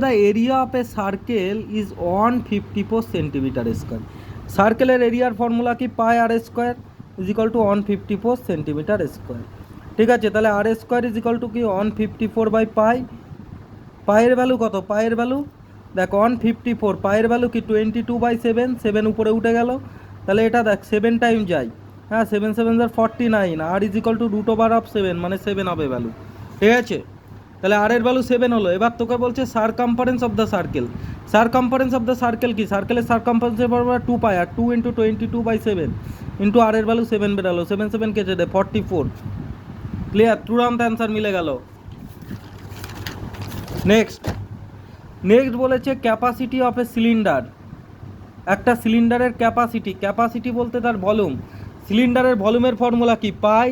The area of a circle is 154 centimetre square. সার্কেলের এরিয়ার formula কি? Pi r square is equal to 154 centimetre square. ঠিক আছে, তাহলে r square is equal to কি 154 by pi. পায়ের ভ্যালু কত? পায়ের ভ্যালু দেখ 154, পায়ের ভ্যালু কি 22/7, 7 উপরে উঠে গেল, তাহলে এটা দেখ 7 টাইম যায়, হ্যাঁ 7 7 49, আর ইজ ইকাল টু √7 মানে 7 হবে ভ্যালু। ঠিক আছে, তাহলে আর এর ভ্যালু 7 হলো। এবার তোকে বলছে circumference of the circle. Circumference of the circle কি? সার্কেলের সারকামফারেন্সের ফর্মুলা 2 পাই, আর 2 × 22/7 ইন্টু আর এর ভ্যালু 7 বেরালো, 7 7 কেটে দে 44। ক্লিয়ার? তুরন্ত অ্যান্সার মিলে গেল। নেক্সট বলেছে ক্যাপাসিটি অফ এ সিলিন্ডার। একটা সিলিন্ডারের ক্যাপাসিটি বলতে তার ভলিউম। সিলিন্ডারের ভলিউমের ফর্মুলা কি? Pi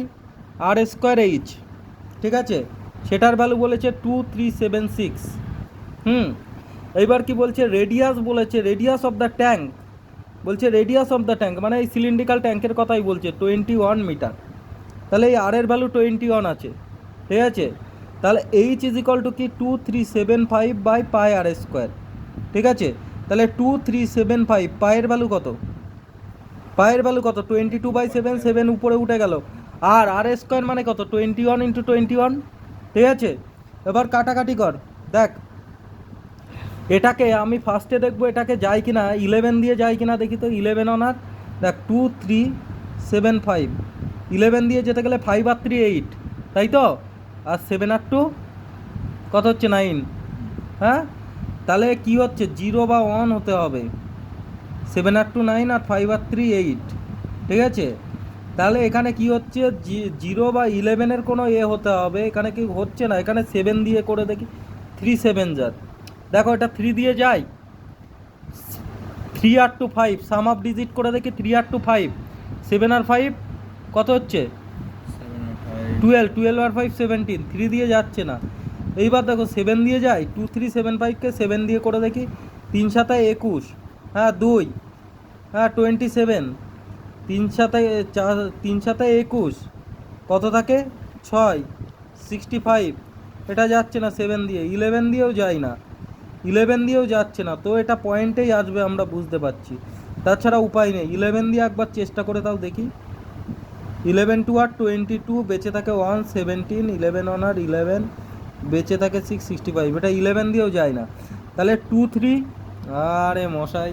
r square H. ঠিক আছে, সেটার ভ্যালু বলেছে 2376। এইবার কি বলছে? রেডিয়াস বলেছে, রেডিয়াস অফ দ্য ট্যাঙ্ক বলছে, রেডিয়াস অফ দ্য ট্যাঙ্ক মানে এই সিলিন্ড্রিক্যাল ট্যাঙ্কের কথাই বলছে, 21 মিটার। তাহলে এই আর এর ভ্যালু 21 আছে। ঠিক আছে, তাহলে এইচ ইজ ইকাল টু কি 2375 বাই পাই আর স্কোয়ার। ঠিক আছে, তাহলে 2375, পায়ের ভ্যালু কত? পায়ের ভ্যালু কত? 22/7, 7 উপরে উঠে গেল, আর আর স্কোয়ার মানে কত? 21 × 21। ঠিক আছে, এবার কাটাকাটি কর। দেখ এটাকে আমি ফার্স্টে দেখবো এটাকে যায় কি না, 11 দিয়ে যায় কি না দেখি তো। 11 অনার দেখ 2375, 11 দিয়ে যেতে গেলে 5 আর 3 8, তাই তো, আর 7 আর 2 কত হচ্ছে? 9। হ্যাঁ, তাহলে কি হচ্ছে? 0 বা 1 হতে হবে। 7 আর 2 9, আর 5 আর 3 8। ঠিক আছে, তাহলে এখানে কি হচ্ছে? 0 বা 11-এর কোনো হতে হবে, এখানে কি হচ্ছে না। এখানে 7 দিয়ে করে দেখি, 3 7 যার, দেখো এটা 3 দিয়ে যায়, 3 আর 2 5, সাম অফ ডিজিট করে দেখি, 3 আর 2 5, 7 আর 5 কত হচ্ছে? 12, 12 আর 5 17, 3 দিয়ে যাচ্ছে না। এইবার দেখো 7 দিয়ে যায়, 2375কে 7 দিয়ে করে দেখি, 3 7 21, হ্যাঁ 2, হ্যাঁ 27, 3 7 3 7 21 কত থাকে? 6, 65। এটা যাচ্ছে না 7 দিয়ে, 11 দিয়েও যায় না, 11 দিয়েও যাচ্ছে না, তো এটা পয়েন্টেই আসবে আমরা বুঝতে পারছি, তাছাড়া উপায় নেই। 11 দিয়ে একবার চেষ্টা করে তাও দেখি। 11 2 আর 22, বেঁচে থাকে 1 17, 11 1 আর 11, বেঁচে থাকে 6 65। এটা 11 দিয়েও যায় না, তাহলে 2 3। আরে মশাই